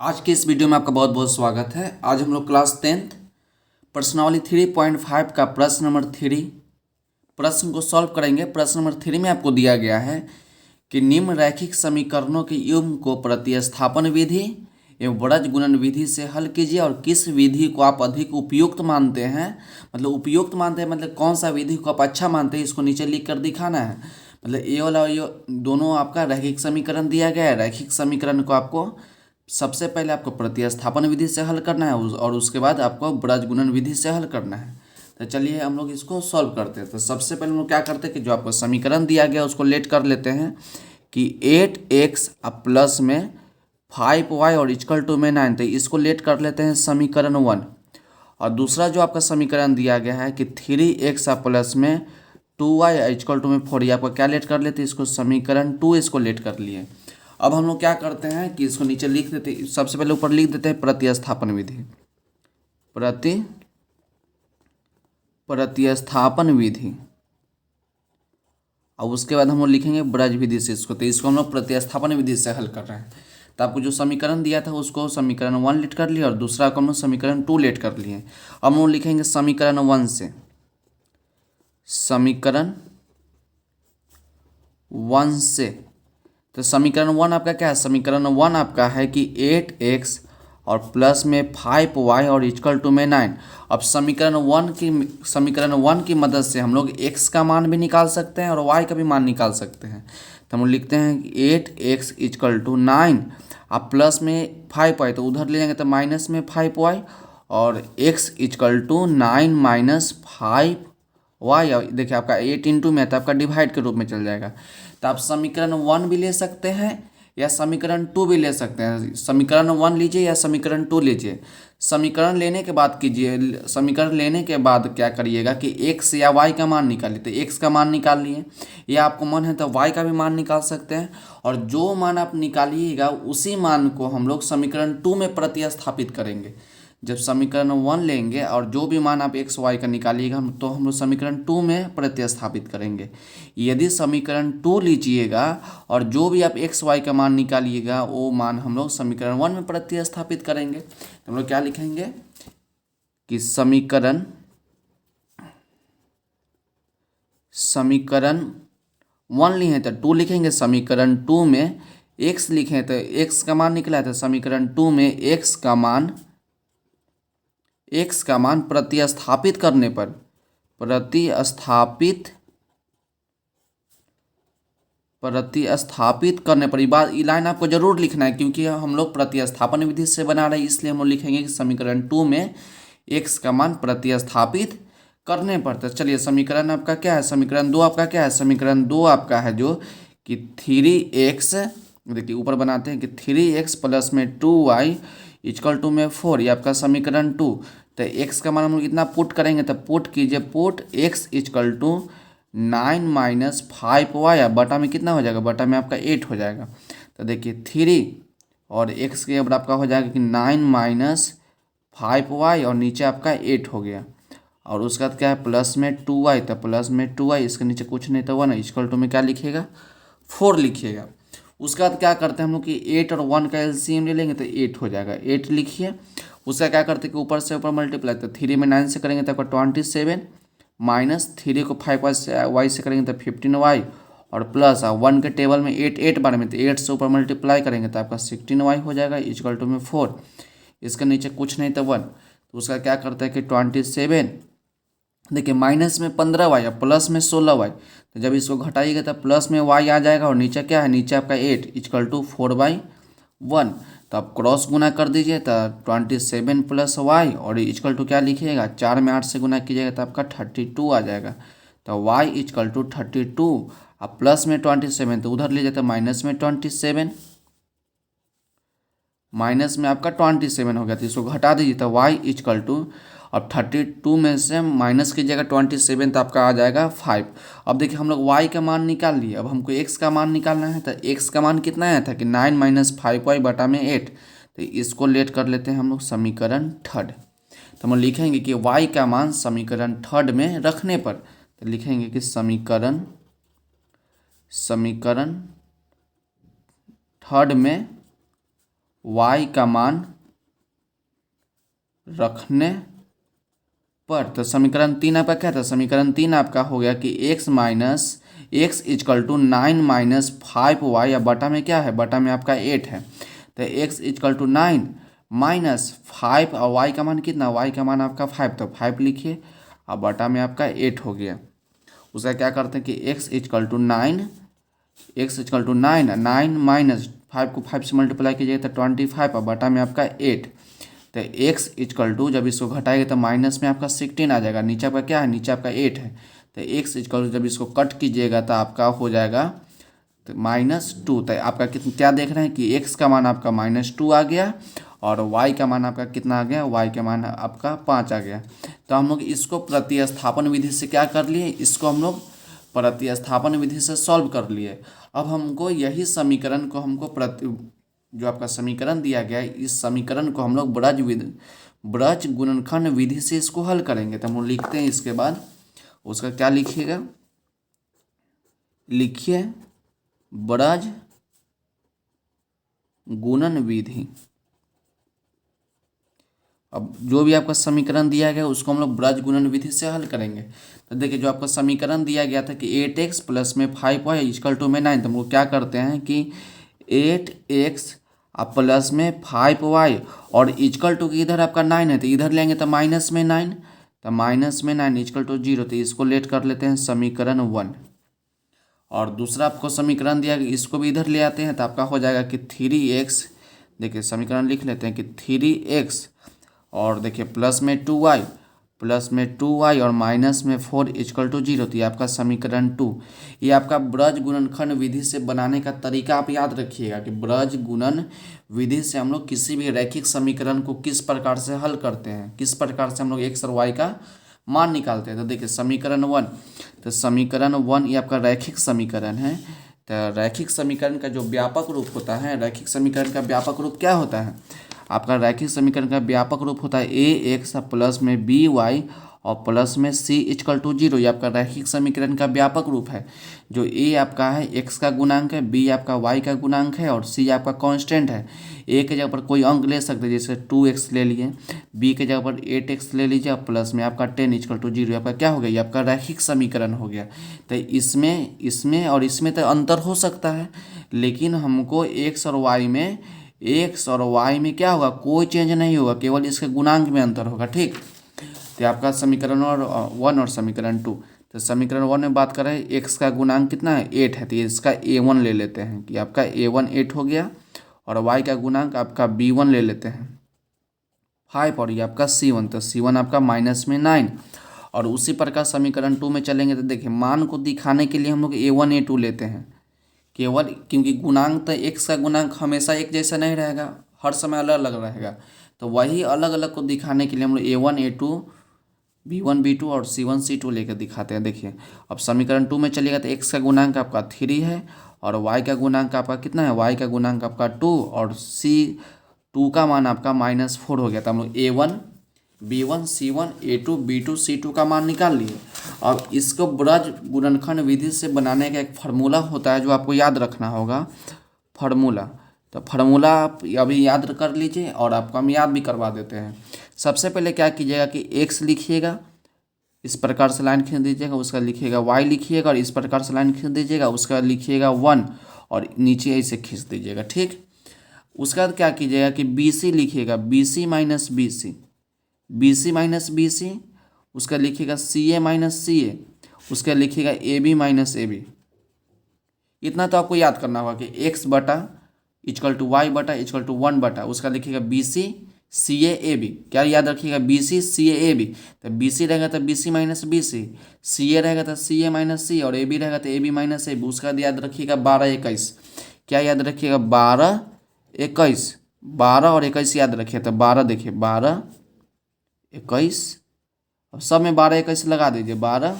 आज के इस वीडियो में आपका बहुत बहुत स्वागत है। आज हम लोग क्लास 10th प्रश्नावली 3.5 का प्रश्न नंबर 3 प्रश्न को सॉल्व करेंगे। प्रश्न नंबर 3 में आपको दिया गया है कि निम्न रैखिक समीकरणों के युग्म को प्रतिस्थापन विधि एवं वृत्त गुणन विधि से हल कीजिए और किस विधि को आप अधिक उपयुक्त मानते हैं। मतलब उपयुक्त मानते हैं मतलब कौन सा विधि को आप अच्छा मानते हैं, इसको नीचे लिख कर दिखाना है। मतलब ये वाला ये दोनों आपका रैखिक समीकरण दिया गया है। रैखिक समीकरण को आपको सबसे पहले आपको प्रतिस्थापन विधि से हल करना है और उसके बाद आपको वृत्त गुणन विधि से हल करना है। तो चलिए हम लोग इसको सॉल्व करते हैं। तो सबसे पहले हम लोग क्या करते हैं कि जो आपको समीकरण दिया गया उसको लेट कर लेते हैं कि 8x प्लस में 5y और इक्वल टू में 9, तो इसको लेट कर लेते हैं समीकरण 1। और दूसरा जो आपका समीकरण दिया गया है कि 3x प्लस में 2y इक्वल टू में 4, ये आपका क्या लेट कर लेते हैं, इसको समीकरण 2 इसको लेट कर लिए। अब हम लोग क्या करते हैं कि इसको नीचे लिख देते हैं। सबसे पहले ऊपर लिख देते हैं प्रतिस्थापन विधि, प्रतिस्थापन विधि, और उसके बाद हम लोग लिखेंगे ब्रज विधि से इसको। तो इसको हम लोग प्रतिस्थापन विधि से हल कर रहे हैं। तो आपको जो समीकरण दिया था उसको समीकरण 1 लेट कर लिया और दूसरा को हम लोग समीकरण 2 लेट कर लिए। अब हम लोग लिखेंगे समीकरण 1 से, समीकरण 1 से। तो समीकरण 1 आपका क्या है, समीकरण 1 आपका है कि 8x और प्लस में 5y और इक्वल टू में 9। अब समीकरण 1 की मदद से हम लोग x का मान भी निकाल सकते हैं और y का भी मान निकाल सकते हैं। तो हम लोग लिखते हैं कि 8x इक्वल टू 9, अब प्लस में 5y तो उधर ले जाएंगे तो माइनस में 5y, और x equal to 9 minus 5y। देखिए आपका 8 इंटू में है तो आपका डिवाइड के रूप में चल जाएगा। तो आप समीकरण 1 भी ले सकते हैं या समीकरण 2 भी ले सकते हैं। समीकरण 1 लीजिए या समीकरण 2 लीजिए। समीकरण लेने के बाद समीकरण लेने के बाद क्या करिएगा कि x या y का मान निकालिए। तो x का मान निकाल लिए, या आपको मन है तो y का भी मान निकाल सकते हैं। और जो मान आप निकालिएगा उसी मान को हम लोग समीकरण 2 में प्रतिस्थापित करेंगे। जब समीकरण 1 लेंगे और जो भी मान आप x y का निकालिएगा तो हम लोग समीकरण 2 में प्रतिस्थापित करेंगे। यदि समीकरण 2 लीजिएगा और जो भी आप x y का मान निकालिएगा वो मान हम लोग समीकरण 1 में प्रतिस्थापित करेंगे। तो हम लोग क्या लिखेंगे कि समीकरण 1 लिए हैं तो 2 लिखेंगे, समीकरण 2 में x लिखे तो x का मान निकला है, तो समीकरण 2 में x का मान प्रतिस्थापित करने पर ये लाइन आपको जरूर लिखना है क्योंकि हम लोग प्रतिस्थापन विधि से बना रहे हैं, इसलिए हम लोग लिखेंगे कि समीकरण 2 में x का मान प्रतिस्थापित करने पर। तो चलिए समीकरण आपका क्या है, समीकरण 2 आपका क्या है, समीकरण 2 आपका है जो कि 3x, देखिए ऊपर बनाते हैं कि 3x प्लस में 2y इक्वल टू में 4, ये आपका समीकरण 2। तो x का मान हम लोग इतना पुट करेंगे, तो पुट कीजिए, put x equal to 9 minus 5y, बटा में कितना हो जाएगा, बटा में आपका 8 हो जाएगा। तो देखिए 3 और x के ऊपर आपका हो जाएगा कि 9 माइनस 5y और नीचे आपका 8 हो गया। और उसके बाद क्या है प्लस में 2y, तो प्लस में 2y, इसके नीचे कुछ नहीं तो 1 इक्वल टू में क्या लिखिएगा 4 लिखिएगा। उसके बाद क्या करते हैं हम लोग कि 8 और 1 का एलसीएम ले लेंगे तो 8 हो जाएगा, 8 लिखिए। उसका क्या करते हैं कि ऊपर से ऊपर मल्टीप्लाई, तो 3 में 9 से करेंगे तो आपका 27 माइनस 3 को 5y से करेंगे तो 15y, और प्लस 1 के टेबल में 8 बार में, तो 8 से ऊपर मल्टीप्लाई करेंगे तो आपका 16y हो जाएगा इक्वल टू में 4। इसके नीचे कुछ नहीं तो 1, तो उसका क्या करता है कि 27, देखिए माइनस में 15y और प्लस में 16y, तो जब इसको घटाइएगा तो प्लस में y आ जाएगा और नीचे क्या है, नीचे आपका 8 इक्वल टू 4/1। तो आप क्रॉस गुना कर दीजिए तो 27 प्लस y और इक्वल टू क्या लिखिएगा, 4 में 8 से गुना कीजिएगा तो आपका 32 आ जाएगा। तो y इक्वल टू 32, अब प्लस में 27 तो उधर ले जाते माइनस में 27, माइनस में आपका 27 हो गया, तो इसको घटा दीजिए तो y इक्वल टू, अब 32 में से माइनस कीजिएगा 27 तो आपका आ जाएगा 5। अब देखिए हम लोग y का मान निकाल लिए, अब हमको x का मान निकालना है। तो x का मान कितना आया था कि 9 माइनस 5y बटा में 8, तो इसको लेट कर लेते हैं हम लोग समीकरण 3। तो हम लिखेंगे कि y का मान समीकरण 3 में रखने पर, तो लिखेंगे कि समीकरण 3 में y का मान रखने पर। तो समीकरण 3 आपका क्या था? समीकरण 3 आपका हो गया कि x is equal to 9 minus 5y, या बटा में क्या है? बटा में आपका 8 है। तो x इजकल टू 9 माइनस 5 और y का मान कितना? y का मान आपका 5, तो 5 लिखिए और बटा में आपका 8 हो गया। उसका क्या करते हैं कि x इजकल टू 9, 9 माइनस 5 को 5 से मल्टीप्लाई कीजिएगा तो 25 और बटा में आपका 8। तो x इजकल टू जब इसको घटाएगा तो माइनस में आपका 16 आ जाएगा। नीचे आपका क्या है? नीचे आपका 8 है। तो x इजकल टू जब इसको कट कीजिएगा तो आपका हो जाएगा तो -2। तो आपका कितना क्या देख रहे हैं कि x का मान आपका -2 आ गया और y का मान आपका कितना आ गया? y का मान आपका 5 आ गया। तो हम लोग इसको प्रतिस्थापन विधि से क्या कर लिए? इसको हम लोग प्रतिस्थापन विधि से सॉल्व कर लिए। अब हमको यही समीकरण को जो आपका समीकरण दिया गया है, इस समीकरण को हम लोग ब्रज गुणनखंड विधि से इसको हल करेंगे। तो हम लोग लिखते हैं इसके बाद उसका क्या लिखिएगा? लिखिए ब्रज गुणन विधि। अब जो भी आपका समीकरण दिया गया उसको हम लोग ब्रज गुणन विधि से हल करेंगे। तो देखिए जो आपका समीकरण दिया गया था कि 8x प्लस में 5y इक्वल टू में 9, तो हम लोग क्या करते हैं कि 8x अब प्लस में 5y और इक्वल टू की इधर आपका 9 है तो इधर लेंगे तो माइनस में 9, तो माइनस में 9 इक्वल टू 0, तो इसको लेट कर लेते हैं समीकरण 1। और दूसरा आपको समीकरण दिया गया इसको भी इधर ले आते हैं तो आपका हो जाएगा कि 3x, देखिए समीकरण लिख लेते हैं कि 3x और देखिए प्लस में 2y और माइनस में 4 इक्वल टू 0, तो ये आपका समीकरण 2। ये आपका ब्रज गुणनखंड विधि से बनाने का तरीका आप याद रखिएगा कि ब्रज गुणन विधि से हम लोग किसी भी रैखिक समीकरण को किस प्रकार से हल करते हैं, किस प्रकार से हम लोग x और y का मान निकालते हैं। तो देखिए समीकरण 1, तो समीकरण 1 ये आपका रैखिक समीकरण है। तो रैखिक समीकरण का जो व्यापक रूप होता है, रैखिक समीकरण का व्यापक रूप क्या होता है? आपका रैखिक समीकरण का व्यापक रूप होता है ax प्लस में by और प्लस में c इक्वल टू 0। ये आपका रैखिक समीकरण का व्यापक रूप है। जो a आपका है x का गुणांक है, b आपका y का गुणांक है और c आपका कांस्टेंट है। a के जगह पर कोई अंक ले सकते हैं, जैसे 2x ले लिए, b के जगह पर 8x ले लीजिए और प्लस में आपका 10 इक्वल टू 0। आपका क्या हो गया? ये आपका रैखिक समीकरण हो गया। तो इसमें और इसमें तो अंतर हो सकता है, लेकिन हमको x और y में क्या होगा? कोई चेंज नहीं होगा, केवल इसके गुणांक में अंतर होगा। ठीक, तो आपका समीकरण 1 और समीकरण 2। तो समीकरण 1 में बात करें x का गुणांक कितना है? 8 है, तो इसका a1 ले लेते हैं कि आपका a1 8 हो गया और y का गुणांक आपका b1 ले लेते हैं 5 और ये आपका c1, तो c1 आपका माइनस में 9। और उसी प्रकार समीकरण 2 में चलेंगे तो देखिए मान को दिखाने के लिए हम लोग a1 a2 लेते हैं केवल, क्योंकि गुणांक तो x का गुणांक हमेशा एक जैसा नहीं रहेगा, हर समय अलग अलग रहेगा। तो वही अलग अलग को दिखाने के लिए हम लोग a1 a2 b1 b2 और c1 c2 लेकर दिखाते हैं। देखिए अब समीकरण 2 में चलिएगा तो x का गुणांक आपका 3 है और y का गुणांक आपका कितना है? y का गुणांक आपका 2 और c2 का मान आपका -4 हो गया। तो हम लोग a1 b1 c1 a2 b2 c2 का मान निकाल लिए। अब इसको ब्रज गुणनखंड विधि से बनाने का एक फार्मूला होता है जो आपको याद रखना होगा, फार्मूला। तो फार्मूला आप अभी याद कर लीजिए और आपको हम याद भी करवा देते हैं। सबसे पहले क्या कीजिएगा कि x लिखिएगा, इस प्रकार से लाइन खींच दीजिएगा, उसका लिखिएगा y लिखिएगा और इस प्रकार से लाइन खींच दीजिएगा, उसका लिखिएगा 1 और नीचे ऐसे खींच दीजिएगा। ठीक, उसका बाद क्या कीजिएगा कि bc लिखिएगा, bc माइनस bc, उसका लिखिएगा ca, उसका लिखिएगा ab। इतना तो आपको याद करना होगा कि x बटा इक्वल टू y बटा इक्वल टू 1 बटा उसका लिखिएगा bc ca ab। क्या याद रखिएगा? bc ca ab। तो bc रहेगा तो bc माइनस bc, ca रहेगा तो ca माइनस c और ab रहेगा तो ab माइनस ab। उसका याद रखिएगा 12 21। क्या याद रखिएगा? 12 21, 12 और 21 याद रखिए। तो 12 देखिए 12 21, अब सब में 12 21 लगा दीजिए, 12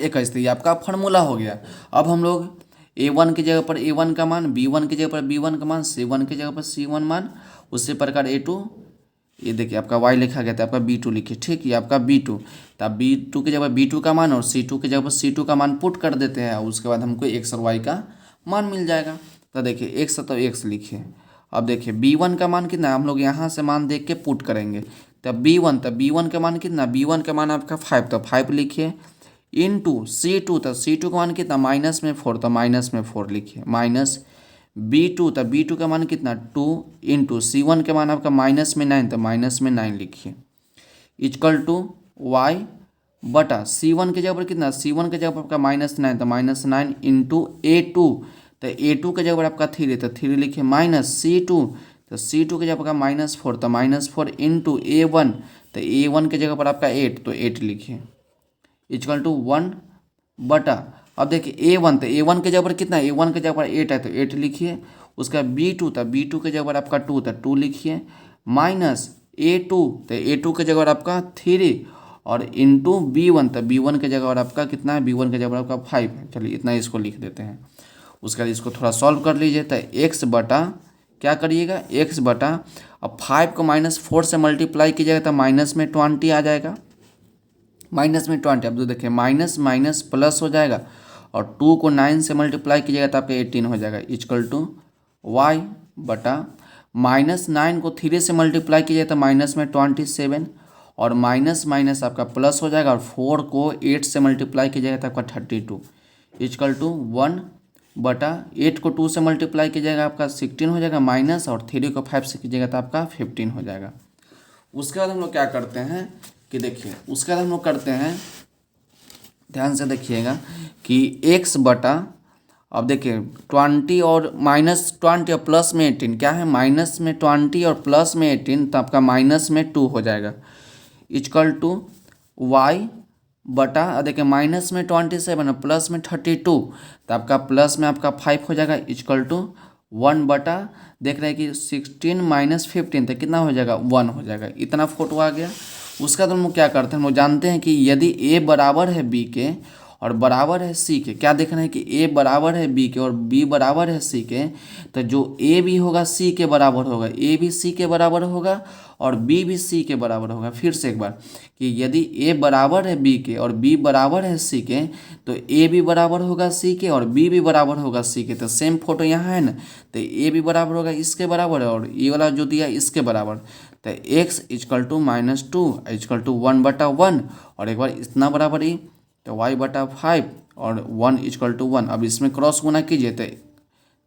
21। तो ये आपका फार्मूला हो गया। अब हम लोग a1 की जगह पर a1 का मान, b1 की जगह पर b1 का मान, c1 की जगह पर c1 मान, उसी प्रकार a2, ये देखिए आपका y लिखा गया था, आपका b2 लिखिए। ठीक, ये आपका b2, तो आप b2 की जगह पर b2 का मान और c2 की जगह पर c2 का मान पुट कर देते हैं, उसके बाद हमको x और y का मान मिल जाएगा। तो देखिए एक्स तो एक्स लिखिए। अब देखिए b1 का मान कितना, हम लोग यहाँ से मान देख के पुट करेंगे। तब b1 का मान कितना, b1 का मान आपका 5, तो 5 लिखिए। इनटू c2, तो c2 का मान कितना, -4, तो -4 लिखिए। माइनस b2, तो b2 का मान कितना 2, इंटू c1 का मान आपका -9, तो -9 लिखिए। इक्वल टू y बटा c1 के जगह पर कितना, c1 के जगह पर आपका -9, तो -9 इंटू a2, तो a2 के जगह पर आपका 3, तो 3 लिखिए। माइनस c2, तो c2 के जगह पर आपका -4, तो -4 इंटू a1, तो a1 के जगह पर आपका 8, तो 8 लिखिए। इक्वल टू 1 बटा, अब देखिए a1, तो a1 के जगह पर कितना, a1 के जगह पर 8 है, तो 8 लिखिए। उसका b2, तो b2 के जगह पर आपका 2, तो 2 लिखिए। माइनस a2, तो a2 के जगह पर आपका 3, और इंटू b1, तो b1 के जगह पर आपका कितना है, b1 के जगह पर आपका 5 है। चलिए इतना इसको लिख देते हैं। उसके बाद इसको थोड़ा सॉल्व कर लीजिए। तो x बटा क्या करिएगा, x बटा, अब 5 को -4 से मल्टीप्लाई कीजिएगा तो माइनस में 20 आ जाएगा। -20, अब तो देखिए माइनस माइनस प्लस हो जाएगा, और 2 को 9 से मल्टीप्लाई कीजिएगा तो आपका 18 हो जाएगा। इक्वल टू y बटा, -9 को 3 से मल्टीप्लाई कीजिएगा तो माइनस में 27, और माइनस माइनस आपका प्लस हो जाएगा, और 4 को 8 से मल्टीप्लाई कीजिएगा तो आपका 32। इक्वल टू 1 बटा, 8 को 2 से मल्टीप्लाई कीजिएगा आपका 16 हो जाएगा माइनस, और 3 को 5 से कीजिएगा तो आपका 15 हो जाएगा। उसके बाद हम लोग क्या करते हैं कि देखिए, उसके बाद हम लोग करते हैं, ध्यान से देखिएगा कि x बटा, अब देखिए 20 और -20 और प्लस में 18 क्या है, माइनस में 20 और प्लस में 18, तो आपका माइनस में 2 हो जाएगा। इक्वल टू y बटा, देखिए माइनस में 27 और प्लस में 32, तो आपका प्लस में आपका 5 हो जाएगा। इक्वल टू 1 बटा, देख रहे हैं कि 16 माइनस 15, तो कितना हो जाएगा, 1 हो जाएगा। इतना फोटो आ गया। उसका तो हम लोग क्या करते हैं, हम लोग जानते हैं कि यदि a बराबर है b के और बराबर है c के, क्या देख रहे हैं कि a बराबर है b के और b बराबर है c के, तो जो a भी होगा c के बराबर होगा, a भी c के बराबर होगा और b भी c के बराबर होगा। फिर से एक बार कि यदि a बराबर है b के और b बराबर है c के, तो a भी बराबर होगा c के और b भी बराबर होगा c के। तो सेम फोटो यहाँ है ना, तो a भी बराबर होगा इसके बराबर है, और ये वाला जो दिया इसके बराबर। तो x equal to -2 equal to 1 बटा 1, और एक बार इतना बराबर ही, तो y बटा 5 और 1 इक्वल टू 1। अब इसमें क्रॉस गुना कीजिए,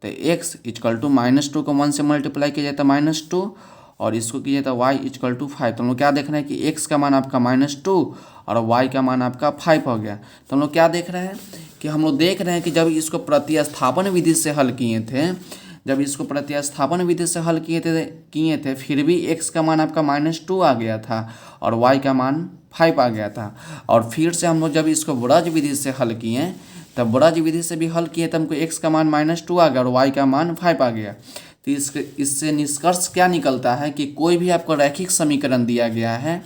तो x इक्वल टू -2 को 1 से मल्टीप्लाई किया जाए तो -2, और इसको कीजिए तो y इक्वल टू 5। तो हम लोग क्या देख रहे हैं कि x का मान आपका -2 और y का मान आपका 5 हो गया। तो हम लोग क्या देख रहे हैं कि हम लोग देख रहे हैं कि जब इसको प्रतिस्थापन विधि से हल किए थे, जब इसको प्रतिस्थापन विधि से हल किए थे फिर भी x का मान आपका -2 आ गया था और y का मान 5 आ गया था। और फिर से हम लोग जब इसको ब्रज विधि से हल किए, तब ब्रज विधि से भी हल किए, तब हमको x का मान -2 आ गया और y का मान 5 आ गया। तो इससे निष्कर्ष क्या निकलता है कि कोई भी आपको रैखिक समीकरण दिया गया है,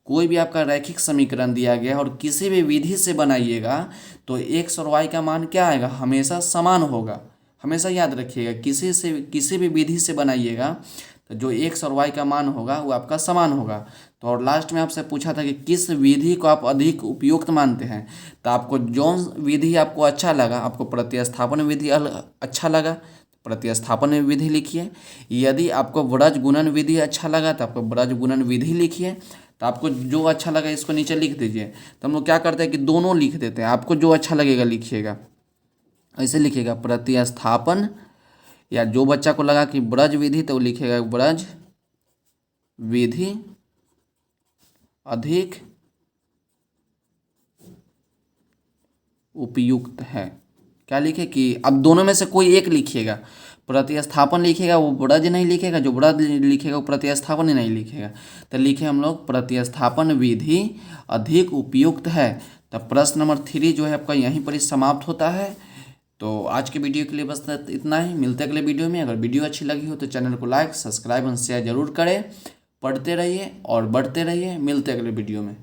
कोई भी आपका रैखिक समीकरण दिया गया है और किसी भी विधि से बनाइएगा तो x और y का मान क्या आएगा, हमेशा समान होगा। हमेशा याद रखिएगा, किसी भी विधि से बनाइएगा तो जो x और y का मान होगा वो आपका समान होगा। तो और लास्ट में आपसे पूछा था कि किस विधि को आप अधिक उपयुक्त मानते हैं, तो आपको जो विधि आपको अच्छा लगा, आपको प्रतिस्थापन विधि अच्छा लगा, प्रतिस्थापन विधि लिखिए। यदि आपको ब्रज गुणन विधि अच्छा लगा तो आपको ब्रज गुणन विधि लिखिए। तो आपको जो अच्छा लगा इसको नीचे लिख दीजिए। तो हम लोग क्या करते हैं कि दोनों लिख देते हैं, आपको जो अच्छा लगेगा लिखिएगा। ऐसे लिखिएगा प्रतिस्थापन, या जो बच्चा को लगा कि ब्रज विधि तो लिखेगा ब्रज विधि अधिक उपयुक्त है। क्या लिखे कि अब दोनों में से कोई एक लिखिएगा। प्रतिस्थापन लिखेगा वो ब्रज नहीं लिखेगा, जो ब्रज लिखेगा वो प्रतिस्थापन ही नहीं लिखेगा। तो लिखे हम लोग प्रतिस्थापन विधि अधिक उपयुक्त है। तो प्रश्न नंबर 3 जो है आपका यहीं पर ही समाप्त होता है। तो आज के वीडियो के लिए बस इतना ही। मिलते हैं अगले वीडियो में। अगर वीडियो अच्छी लगी हो तो चैनल को लाइक, सब्सक्राइब और शेयर जरूर करें। पढ़ते रहिए और बढ़ते रहिए। मिलते हैं अगले वीडियो में।